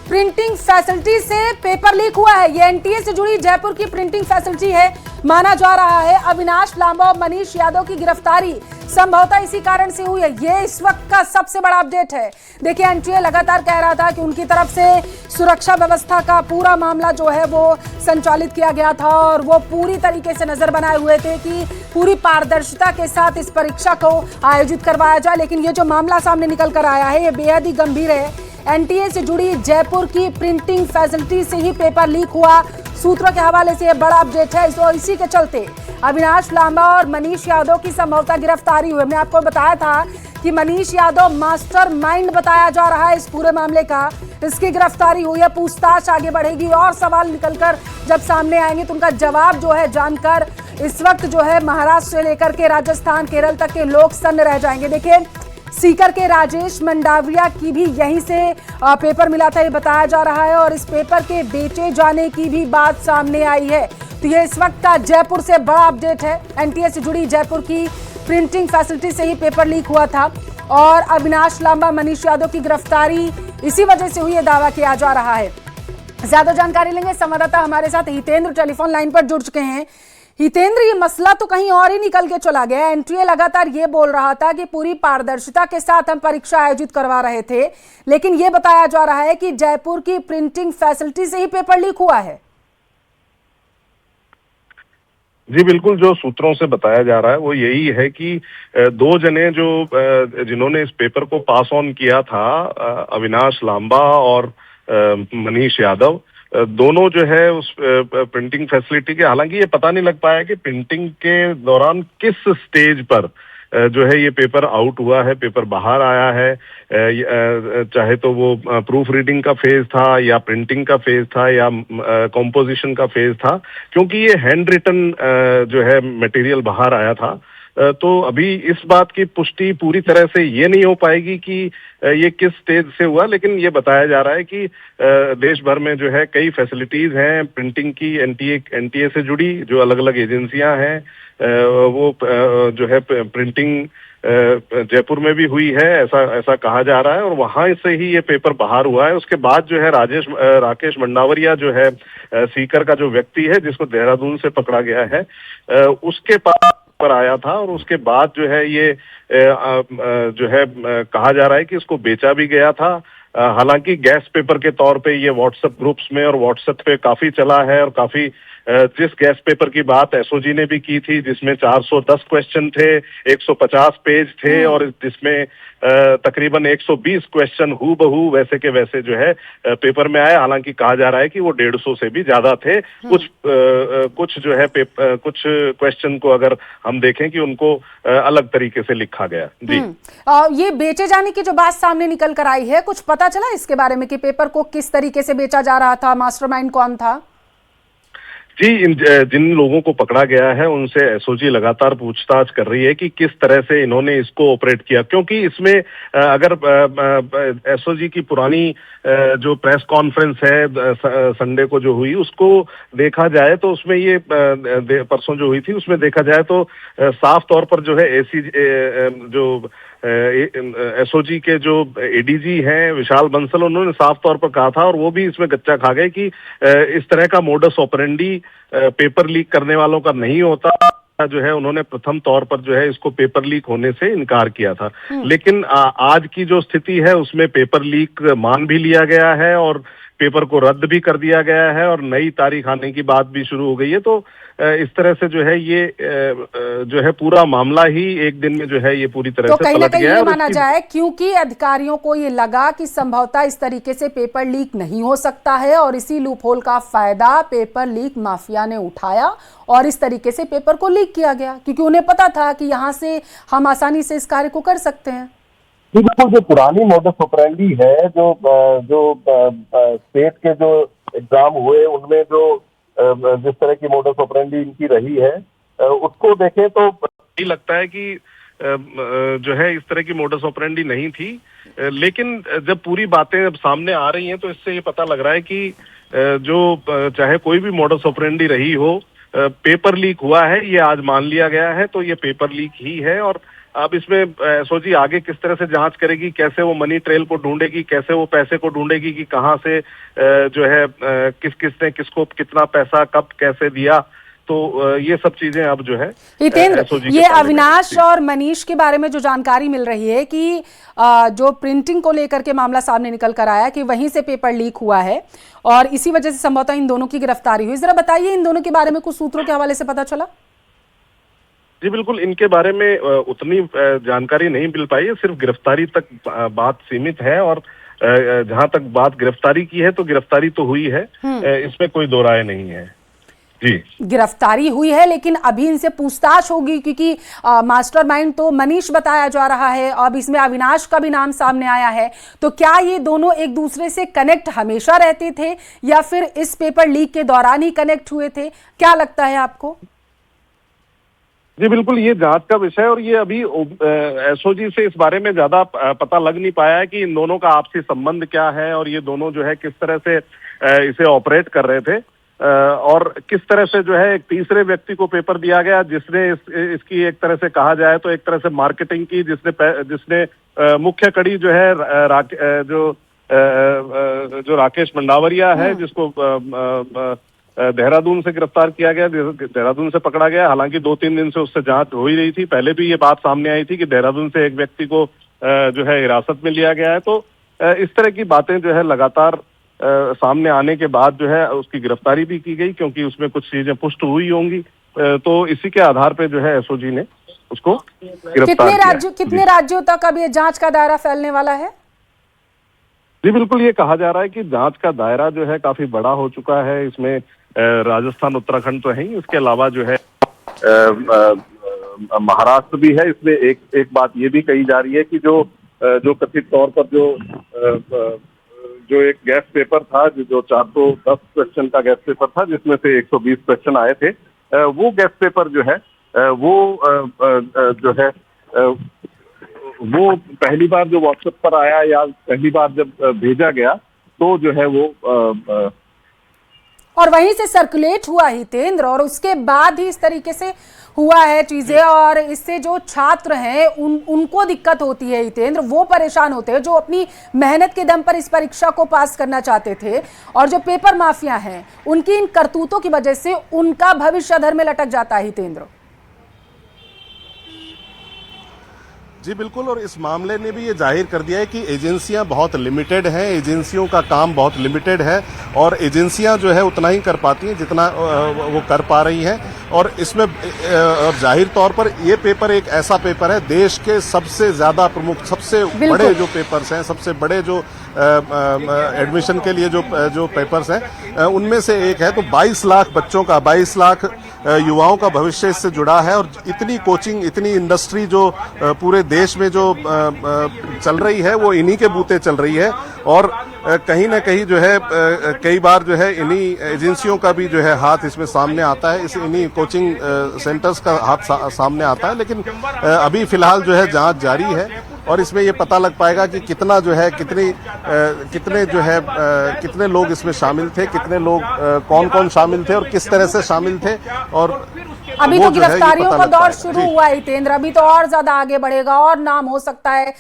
Printing facility से paper leak हुआ है। ये एनटीए से जुड़ी जयपुर की प्रिंटिंग फैसिलिटी है। माना जा रहा है अविनाश लांबा और मनीष यादव की गिरफ्तारी संभवतः इसी कारण से हुई है। ये इस वक्त का सबसे बड़ा अपडेट है। देखिए, एनटीए लगातार कह रहा था कि उनकी तरफ से सुरक्षा व्यवस्था का पूरा मामला जो है वो संचालित किया गया था और वो पूरी तरीके से नजर बनाए हुए थे कि पूरी पारदर्शिता के साथ इस परीक्षा को आयोजित करवाया जाए। लेकिन ये जो मामला सामने निकल कर आया है ये बेहद ही गंभीर है। एनटीए से जुड़ी जयपुर की प्रिंटिंग फैसिलिटी से ही पेपर लीक हुआ, सूत्रों के हवाले से यह बड़ा अपडेट है। तो इसी के चलते अविनाश लांबा और मनीष यादव की संभवतः गिरफ्तारी हुई। मैं आपको बताया था कि मनीष यादव मास्टरमाइंड बताया जा रहा है इस पूरे मामले का। इसकी गिरफ्तारी हुई है, पूछताछ आगे बढ़ेगी और सवाल निकलकर जब सामने आएंगे तो उनका जवाब जो है जानकर इस वक्त जो है महाराष्ट्र से लेकर के राजस्थान, केरल तक के लोग सन्न रह जाएंगे। देखिए, सीकर के राजेश मंडाविया की भी यहीं से पेपर मिला था, ये बताया जा रहा है और इस पेपर के बेचे जाने की भी बात सामने आई है। तो ये इस वक्त का जयपुर से बड़ा अपडेट है। एनटीए से जुड़ी जयपुर की प्रिंटिंग फैसिलिटी से ही पेपर लीक हुआ था और अविनाश लांबा, मनीष यादव की गिरफ्तारी इसी वजह से हुई, यह दावा किया जा रहा है। ज्यादा जानकारी लेंगे, संवाददाता हमारे साथ हितेंद्र टेलीफोन लाइन पर जुड़ चुके हैं। हितेंद्र, ये मसला तो कहीं और ही निकल के चला गया। एनटीए लगातार ये बोल रहा था कि पूरी पारदर्शिता के साथ हम परीक्षा आयोजित करवा रहे थे, लेकिन ये बताया जा रहा है कि जयपुर की प्रिंटिंग फैसिलिटी से ही पेपर लीक हुआ है। जी बिल्कुल, जो सूत्रों से बताया जा रहा है वो यही है कि दो जने जिन्होंने इस पेपर को पास ऑन किया था, अविनाश लांबा और मनीष यादव, दोनों जो है उस प्रिंटिंग फैसिलिटी के, हालांकि ये पता नहीं लग पाया कि प्रिंटिंग के दौरान किस स्टेज पर जो है ये पेपर आउट हुआ है, पेपर बाहर आया है। चाहे तो वो प्रूफ रीडिंग का फेज था या प्रिंटिंग का फेज था या कॉम्पोजिशन का फेज था, क्योंकि ये हैंड रिटन जो है मटेरियल बाहर आया था। तो अभी इस बात की पुष्टि पूरी तरह से ये नहीं हो पाएगी कि ये किस स्टेज से हुआ, लेकिन ये बताया जा रहा है कि देश भर में जो है कई फैसिलिटीज हैं प्रिंटिंग की। एनटीए से जुड़ी जो अलग अलग एजेंसियां हैं वो जो है प्रिंटिंग जयपुर में भी हुई है, ऐसा कहा जा रहा है और वहां से ही ये पेपर बाहर हुआ है। उसके बाद जो है राकेश मंडावरिया जो है सीकर का जो व्यक्ति है जिसको देहरादून से पकड़ा गया है, उसके पास पर आया था और उसके बाद जो है ये जो है कहा जा रहा है कि इसको बेचा भी गया था। हालांकि गैस पेपर के तौर पे ये व्हाट्सएप ग्रुप्स में और व्हाट्सएप पे काफी चला है और काफी जिस गैस पेपर की बात एसओजी ने भी की थी जिसमें 410 क्वेश्चन थे, 150 पेज थे और जिसमें तकरीबन 120 क्वेश्चन हूबहू वैसे के वैसे जो है पेपर में आए। हालांकि कहा जा रहा है कि वो 150 से भी ज्यादा थे। कुछ जो है कुछ क्वेश्चन को अगर हम देखें कि उनको अलग तरीके से लिखा गया। जी, ये बेचे जाने की जो बात सामने निकल कर आई है, कुछ पता चला इसके बारे में कि पेपर को किस तरीके से बेचा जा रहा था, मास्टरमाइंड कौन था? जी, जिन लोगों को पकड़ा गया है उनसे एसओजी लगातार पूछताछ कर रही है कि किस तरह से इन्होंने इसको ऑपरेट किया, क्योंकि इसमें अगर एसओजी की पुरानी जो प्रेस कॉन्फ्रेंस है संडे को जो हुई उसको देखा जाए तो उसमें ये परसों जो हुई थी उसमें देखा जाए तो साफ तौर पर जो है जो एसओजी के जो एडीजी हैं विशाल बंसल, उन्होंने साफ तौर पर कहा था और वो भी इसमें गच्चा खा गए कि इस तरह का मोडस ऑपरेंडी पेपर लीक करने वालों का नहीं होता। जो है उन्होंने प्रथम तौर पर जो है इसको पेपर लीक होने से इनकार किया था, लेकिन आज की जो स्थिति है उसमें पेपर लीक मान भी लिया गया है और पेपर को रद्द भी कर दिया गया है और नई तारीख आने की बात भी शुरू हो गई है। तो इस तरह से जो है ये जो है पूरा मामला ही एक दिन में जो है ये पूरी तरह से कहीं ना पलट कहीं गया ये माना जाए, क्योंकि अधिकारियों को ये लगा कि संभवतः इस तरीके से पेपर लीक नहीं हो सकता है और इसी लूपहोल का फायदा पेपर लीक माफिया ने उठाया और इस तरीके से पेपर को लीक किया गया, क्योंकि उन्हें पता था कि यहाँ से हम आसानी से इस कार्य को कर सकते हैं। बिल्कुल, जो पुरानी मोडस ऑपरेंडी है, जो स्टेट के जो एग्जाम हुए उनमें जो जिस तरह की मोडस ऑपरेंडी इनकी रही है उसको देखें तो ये लगता है कि जो है इस तरह की मोडस ऑपरेंडी नहीं थी, लेकिन जब पूरी बातें अब सामने आ रही हैं तो इससे ये पता लग रहा है कि जो चाहे कोई भी मोडस ऑपरेंडी रही हो, पेपर लीक हुआ है ये आज मान लिया गया है तो ये पेपर लीक ही है और अब इसमें एसओजी आगे किस तरह से जांच करेगी, कैसे वो मनी ट्रेल को ढूंढेगी, कैसे वो पैसे को ढूंढेगी कि कहाँ से जो है किस किसने किसको कितना पैसा कब कैसे दिया, तो ये सब चीजें अब जो है हितेंद्र, SOG ये के सामने अविनाश और मनीष के बारे में जो जानकारी मिल रही है कि जो प्रिंटिंग को लेकर के मामला सामने निकल कर आया कि वहीं से पेपर लीक हुआ है और इसी वजह से संभवतः इन दोनों की गिरफ्तारी हुई। जरा बताइए, इन दोनों के बारे में कुछ सूत्रों के हवाले से पता चला? जी बिल्कुल, इनके बारे में उतनी जानकारी नहीं मिल पाई है, सिर्फ गिरफ्तारी तक बात सीमित है और जहां तक बात गिरफ्तारी की है तो गिरफ्तारी तो हुई है, इसमें कोई दो राय नहीं है। जी, गिरफ्तारी हुई है, लेकिन अभी इनसे पूछताछ होगी क्योंकि मास्टरमाइंड तो मनीष बताया जा रहा है, अब इसमें अविनाश का भी नाम सामने आया है। तो क्या ये दोनों एक दूसरे से कनेक्ट हमेशा रहते थे या फिर इस पेपर लीक के दौरान ही कनेक्ट हुए थे? क्या लगता है आपको? जी बिल्कुल, ये जांच का विषय और ये अभी एसओजी से इस बारे में ज्यादा पता लग नहीं पाया है कि इन दोनों का आपसी संबंध क्या है और ये दोनों जो है किस तरह से इसे ऑपरेट कर रहे थे और किस तरह से जो है एक तीसरे व्यक्ति को पेपर दिया गया जिसने इसकी एक तरह से कहा जाए तो एक तरह से मार्केटिंग की, जिसने मुख्य कड़ी जो है जो राकेश मंडावरिया है, जिसको देहरादून से गिरफ्तार किया गया, देहरादून से पकड़ा गया। हालांकि 2-3 दिन से उससे जांच हो ही रही थी, पहले भी ये बात सामने आई थी कि देहरादून से एक व्यक्ति को जो है हिरासत में लिया गया है। तो इस तरह की बातें जो है लगातार सामने आने के बाद जो है उसकी गिरफ्तारी भी की गई, क्योंकि उसमें कुछ चीजें पुष्ट हुई होंगी, तो इसी के आधार पे जो है एसओजी ने उसको गिरफ्तार किया। कितने राज्यों तक अब ये जांच का दायरा फैलने वाला है? जी बिल्कुल, ये कहा जा रहा है कि जांच का दायरा जो है काफी बड़ा हो चुका है। इसमें राजस्थान, उत्तराखंड तो है ही, उसके अलावा जो है महाराष्ट्र भी है। इसमें एक बात ये भी कही जा रही है कि जो कथित तौर पर जो एक गैस पेपर था, जो 410 क्वेश्चन का गैस पेपर था, जिसमें से 120 क्वेश्चन आए थे, वो गैस पेपर जो है वो पहली बार जो व्हाट्सएप पर आया या पहली बार जब भेजा गया तो जो है वो और वहीं से सर्कुलेट हुआ हितेंद्र, और उसके बाद ही इस तरीके से हुआ है चीजें, और इससे जो छात्र हैं उनको दिक्कत होती है हितेंद्र, वो परेशान होते हैं जो अपनी मेहनत के दम पर इस परीक्षा को पास करना चाहते थे, और जो पेपर माफिया हैं उनकी इन करतूतों की वजह से उनका भविष्य अधर में लटक जाता है हितेंद्र। जी बिल्कुल, और इस मामले ने भी ये जाहिर कर दिया है कि एजेंसियां बहुत लिमिटेड हैं, एजेंसियों का काम बहुत लिमिटेड है और एजेंसियां जो है उतना ही कर पाती हैं जितना वो कर पा रही हैं। और इसमें जाहिर तौर पर ये पेपर एक ऐसा पेपर है, देश के सबसे ज्यादा प्रमुख, सबसे बड़े जो पेपर्स हैं, सबसे बड़े जो एडमिशन के लिए जो पेपर्स हैं उनमें से एक है। तो 22 लाख बच्चों का, 22 लाख युवाओं का भविष्य इससे जुड़ा है और इतनी कोचिंग, इतनी इंडस्ट्री जो पूरे देश में जो चल रही है वो इन्हीं के बूते चल रही है। और कहीं ना कहीं जो है कई बार जो है इन्हीं एजेंसियों का भी जो है हाथ इसमें सामने आता है, इन्हीं कोचिंग सेंटर्स का हाथ सामने आता है। लेकिन अभी फिलहाल जो है जांच जारी है और इसमें ये पता लग पाएगा कि कितना जो है कितने लोग इसमें शामिल थे, कितने लोग कौन शामिल थे और किस तरह से शामिल थे। और अभी तो गिरफ्तारियों का दौर शुरू हुआ है हितेंद्र, अभी तो और ज्यादा आगे बढ़ेगा और नाम हो सकता है।